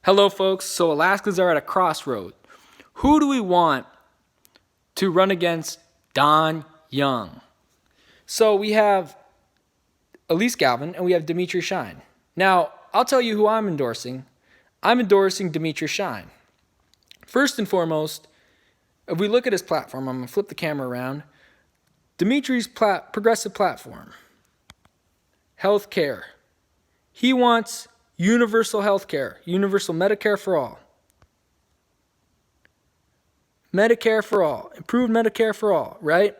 Hello, folks. So Alaskans are at a crossroad. Who do we want to run against Don Young? So we have Elise Galvin and we have Dimitri Shein. Now, I'll tell you who I'm endorsing. I'm endorsing Dimitri Shein. First and foremost, if we look at his platform, I'm going to flip the camera around. Dimitri's progressive platform, health care. He wants universal health care, universal Medicare for all. Medicare for all, improved Medicare for all, right?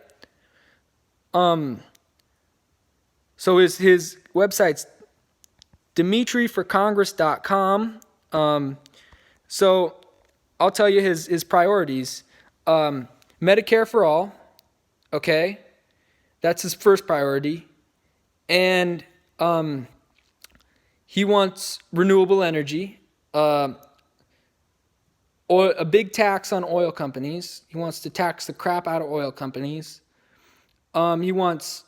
So his website's dimitriforcongress.com. So I'll tell you his priorities. Medicare for all, okay? That's his first priority. And he wants renewable energy, a big tax on oil companies. He wants to tax the crap out of oil companies. He wants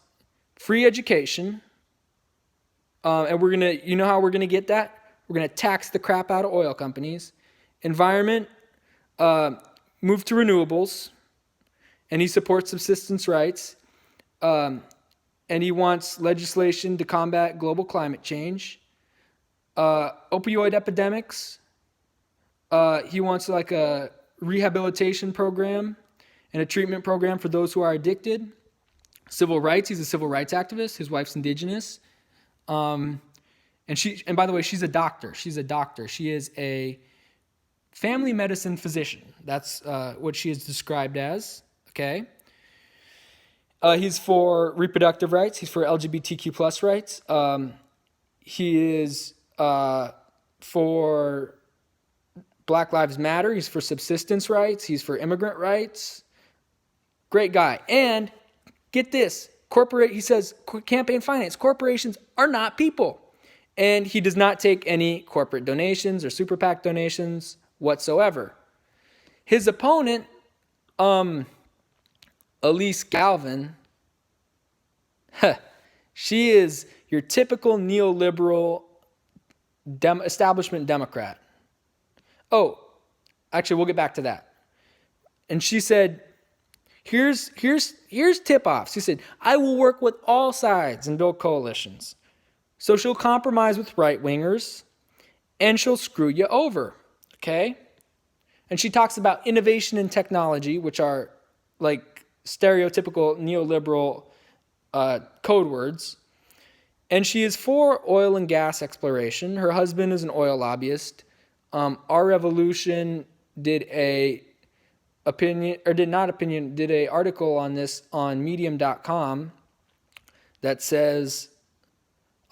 free education. And you know how we're gonna get that? We're gonna tax the crap out of oil companies. Environment, move to renewables. And he supports subsistence rights. And he wants legislation to combat global climate change. Opioid epidemics. He wants like a rehabilitation program and a treatment program for those who are addicted. Civil rights. He's a civil rights activist. His wife's indigenous. And by the way, she's a doctor. She's a doctor. She is a family medicine physician. That's what she is described as. Okay. He's for reproductive rights. He's for LGBTQ plus rights. He is for Black Lives Matter. He's for subsistence rights. He's for immigrant rights. Great guy. And get this, he says campaign finance. Corporations are not people. And he does not take any corporate donations or super PAC donations whatsoever. His opponent, Elise Galvin, she is your typical neoliberal establishment Democrat. Oh, actually, we'll get back to that. And she said, here's tip-offs. She said, I will work with all sides and build coalitions. So she'll compromise with right-wingers, and she'll screw you over, okay? And she talks about innovation and technology, which are like stereotypical neoliberal code words. And she is for oil and gas exploration. Her husband is an oil lobbyist. Our Revolution did a article on this on medium.com that says,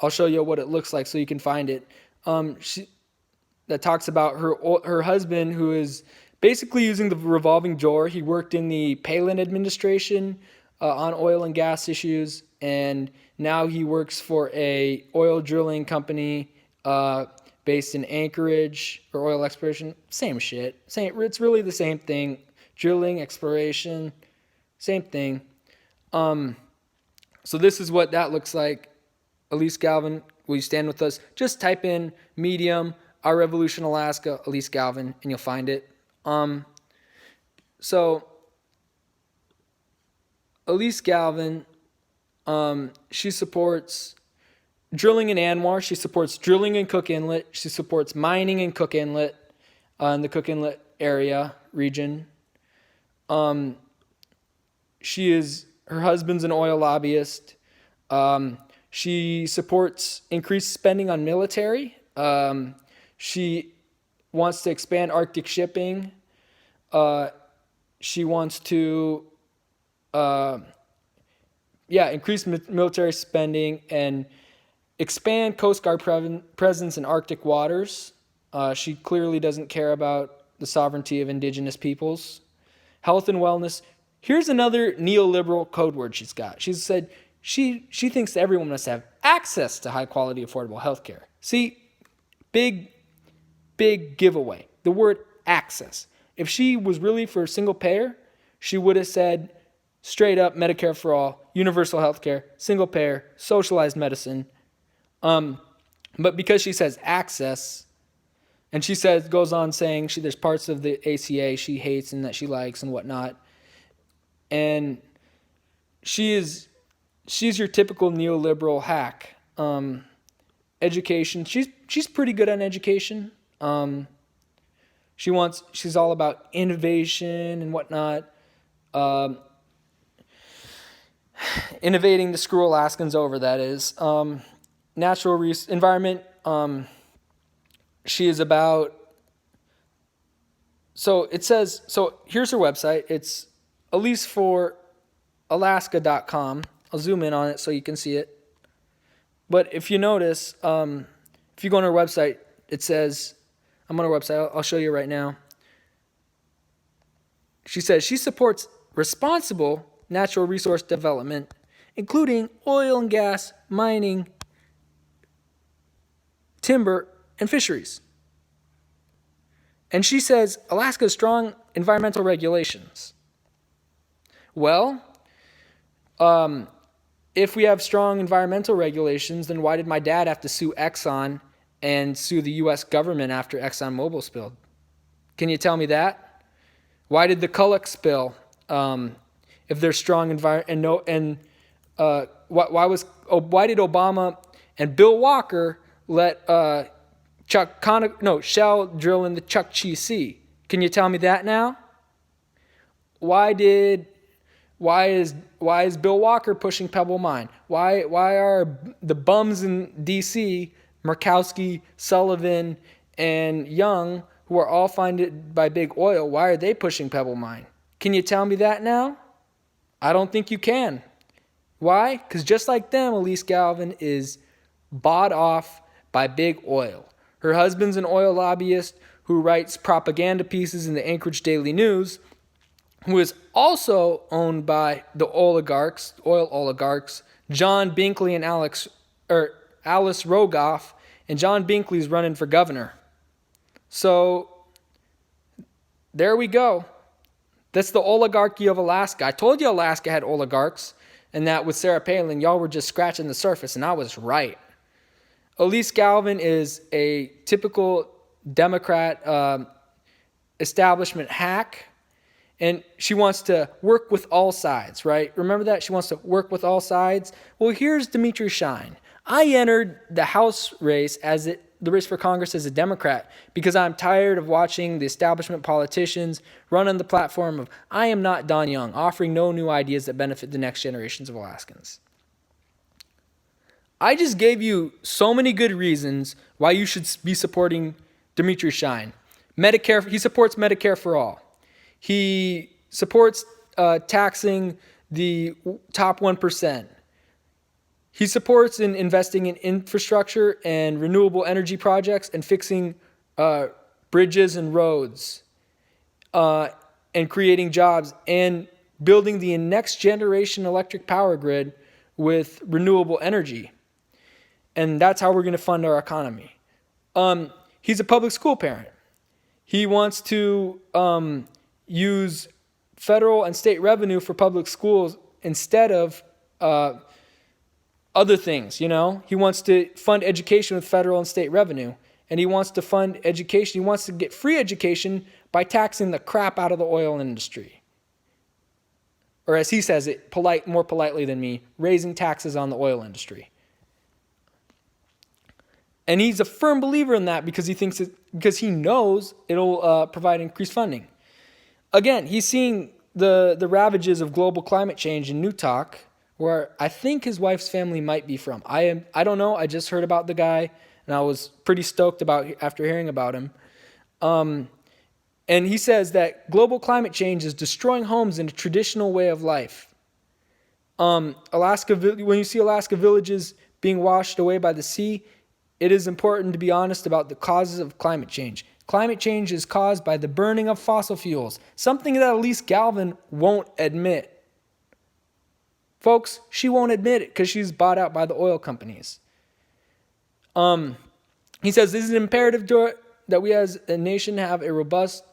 I'll show you what it looks like so you can find it. That talks about her husband, who is basically using the revolving door. He worked in the Palin administration on oil and gas issues, and now he works for a oil drilling company based in Anchorage for oil exploration. Same shit. It's really the same thing. Drilling, exploration, same thing. So this is what that looks like. Elise Galvin, will you stand with us? Just type in Medium, Our Revolution Alaska, Elise Galvin, and you'll find it. So Elise Galvin, she supports drilling in ANWR. She supports drilling in Cook Inlet. She supports mining in Cook Inlet, in the Cook Inlet area, region. Her husband's an oil lobbyist. She supports increased spending on military. She wants to expand Arctic shipping. She wants to, increase military spending and expand Coast Guard presence in Arctic waters. She clearly doesn't care about the sovereignty of indigenous peoples. Health and wellness. Here's another neoliberal code word she's got. She said she thinks that everyone must have access to high quality, affordable health care. See, big giveaway. The word access. If she was really for single payer, she would have said straight up Medicare for all, universal health care, single payer, socialized medicine. But because she says access, And she goes on saying there's parts of the ACA she hates and that she likes and whatnot. And she's your typical neoliberal hack. Education, she's pretty good on education. She's all about innovation and whatnot. Innovating to screw Alaskans over, that is. Natural environment, she is about. So it says, so here's her website. It's AliceForAlaska.com. I'll zoom in on it so you can see it. But if you notice, if you go on her website, it says, I'm on her website, I'll show you right now. She says she supports responsible natural resource development, including oil and gas, mining, timber, and fisheries. And she says Alaska has strong environmental regulations. Well, if we have strong environmental regulations, then why did my dad have to sue Exxon and sue the U.S. government after ExxonMobil spilled? Can you tell me that? Why did the Kulloch spill? If there's strong environment why did Obama and Bill Walker let Shell drill in the Chukchi Sea? Can you tell me that now? Why is Bill Walker pushing Pebble Mine? Why are the bums in D.C., Murkowski, Sullivan, and Young, who are all funded by big oil, why are they pushing Pebble Mine? Can you tell me that now? I don't think you can. Why? Because just like them, Elise Galvin is bought off by big oil. Her husband's an oil lobbyist who writes propaganda pieces in the Anchorage Daily News, who is also owned by the oil oligarchs, John Binkley and Alice Rogoff, and John Binkley's running for governor. So there we go. That's the oligarchy of Alaska. I told you Alaska had oligarchs, and that with Sarah Palin, y'all were just scratching the surface, and I was right. Elise Galvin is a typical Democrat establishment hack, and she wants to work with all sides, right? Remember that? She wants to work with all sides. Well, here's Dimitri Shein. I entered the House race the race for Congress as a Democrat because I'm tired of watching the establishment politicians run on the platform of I am not Don Young, offering no new ideas that benefit the next generations of Alaskans. I just gave you so many good reasons why you should be supporting Dimitri Shein. Medicare, he supports Medicare for all. He supports taxing the top 1%. He supports in investing in infrastructure and renewable energy projects and fixing bridges and roads and creating jobs and building the next generation electric power grid with renewable energy. And that's how we're going to fund our economy. He's a public school parent. He wants to use federal and state revenue for public schools instead of other things, you know? He wants to fund education with federal and state revenue. And he wants to fund education. He wants to get free education by taxing the crap out of the oil industry. Or as he says it, more politely than me, raising taxes on the oil industry. And he's a firm believer in that because he knows it'll provide increased funding. Again, he's seeing the ravages of global climate change in Newtok, where I think his wife's family might be from. I don't know. I just heard about the guy, and I was pretty stoked after hearing about him. And he says that global climate change is destroying homes in a traditional way of life. When you see Alaska villages being washed away by the sea, it is important to be honest about the causes of climate change. Climate change is caused by the burning of fossil fuels, something that Elise Galvin won't admit. Folks, she won't admit it because she's bought out by the oil companies. He says this is imperative that we as a nation have a robust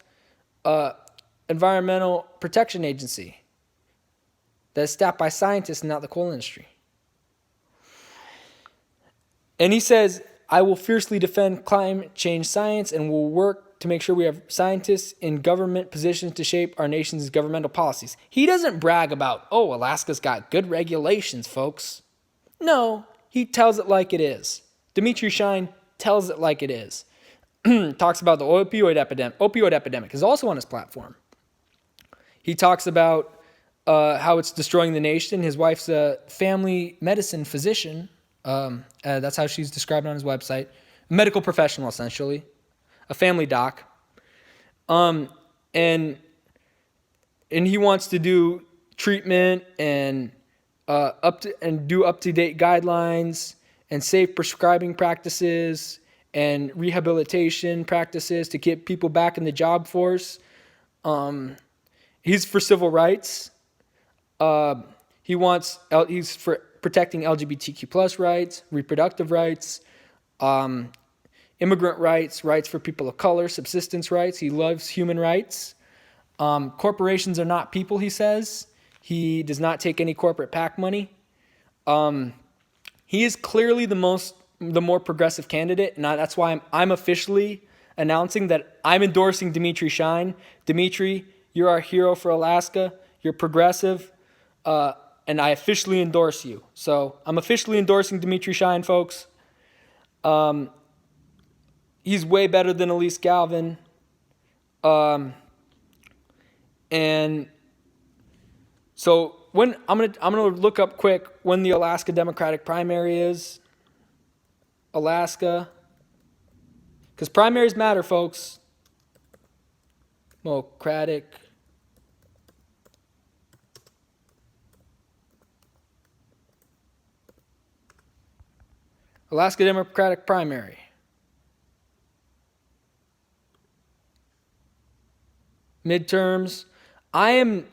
environmental protection agency that is staffed by scientists and not the coal industry. And he says I will fiercely defend climate change science and will work to make sure we have scientists in government positions to shape our nation's governmental policies. He doesn't brag about, oh, Alaska's got good regulations, folks. No, he tells it like it is. Dimitri Shein tells it like it is. Talks about the opioid epidemic is also on his platform. He talks about how it's destroying the nation. His wife's a family medicine physician. That's how she's described on his website. A medical professional, essentially. A family doc. And he wants to do treatment and do up-to-date guidelines and safe prescribing practices and rehabilitation practices to get people back in the job force. He's for civil rights. He's for protecting LGBTQ plus rights, reproductive rights, immigrant rights, rights for people of color, subsistence rights. He loves human rights. Corporations are not people, he says. He does not take any corporate PAC money. He is clearly the more progressive candidate, and that's why I'm officially announcing that I'm endorsing Dimitri Shein. Dimitri, you're our hero for Alaska. You're progressive, and I officially endorse you. So I'm officially endorsing Dimitri Shein, folks. He's way better than Elise Galvin. And so when I'm gonna look up quick when the Alaska Democratic primary is. Alaska, because primaries matter, folks. Democratic. Alaska Democratic primary. Midterms. Thank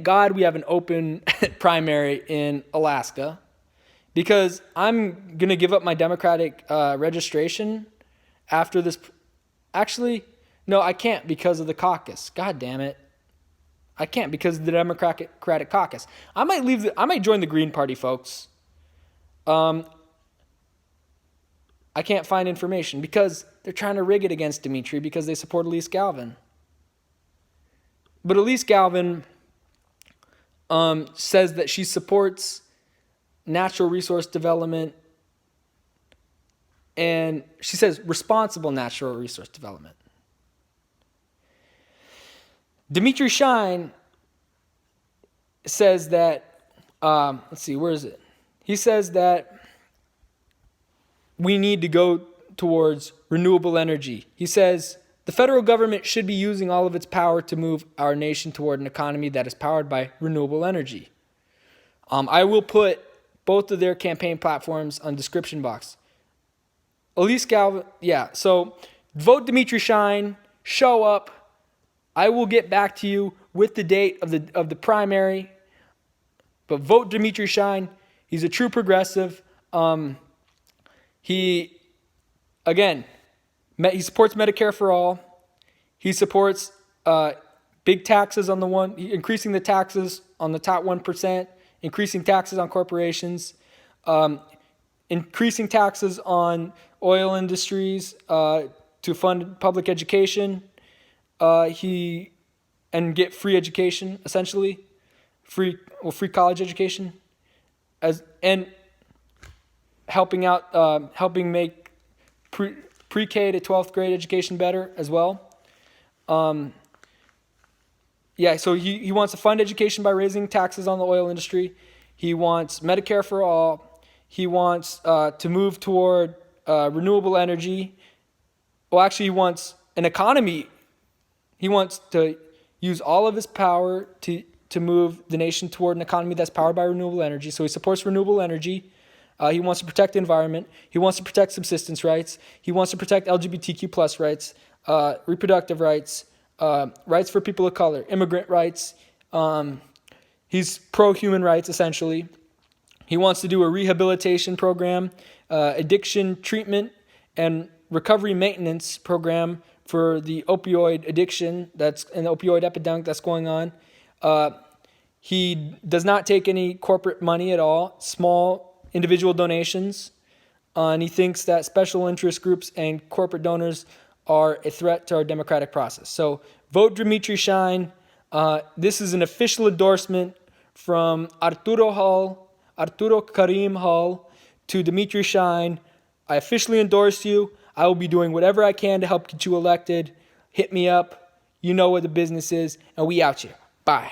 God we have an open primary in Alaska, because I'm going to give up my Democratic registration after this. Actually, no, I can't because of the caucus. God damn it. I can't because of the Democratic caucus. I might join the Green Party, folks. I can't find information because they're trying to rig it against Dimitri because they support Elise Galvin. But Elise Galvin says that she supports natural resource development, and she says responsible natural resource development. Dimitri Shein says that, let's see, where is it? He says that we need to go towards renewable energy. He says the federal government should be using all of its power to move our nation toward an economy that is powered by renewable energy. I will put both of their campaign platforms on the description box. Elise Galvin, yeah, so vote Dimitri Shein, show up. I will get back to you with the date of the primary. But vote Dimitri Shein. He's a true progressive. He supports Medicare for all. He supports big taxes increasing the taxes on the top 1%, increasing taxes on corporations, increasing taxes on oil industries to fund public education. And get free education, essentially, free college education, and helping make pre-K to 12th grade education better as well. So he wants to fund education by raising taxes on the oil industry. He wants Medicare for all. He wants to move toward renewable energy. Well, actually, he wants an economy. He wants to use all of his power to move the nation toward an economy that's powered by renewable energy. So he supports renewable energy. He wants to protect the environment. He wants to protect subsistence rights. He wants to protect LGBTQ plus rights, reproductive rights, rights for people of color, immigrant rights. He's pro-human rights, essentially. He wants to do a rehabilitation program, addiction treatment, and recovery maintenance program for the opioid addiction that's an opioid epidemic that's going on. He does not take any corporate money at all, small individual donations. And he thinks that special interest groups and corporate donors are a threat to our democratic process. So vote Dimitri Shein. This is an official endorsement from Arturo Karim Hall to Dimitri Shein. I officially endorse you. I will be doing whatever I can to help get you elected. Hit me up. You know what the business is. And we out here. Bye.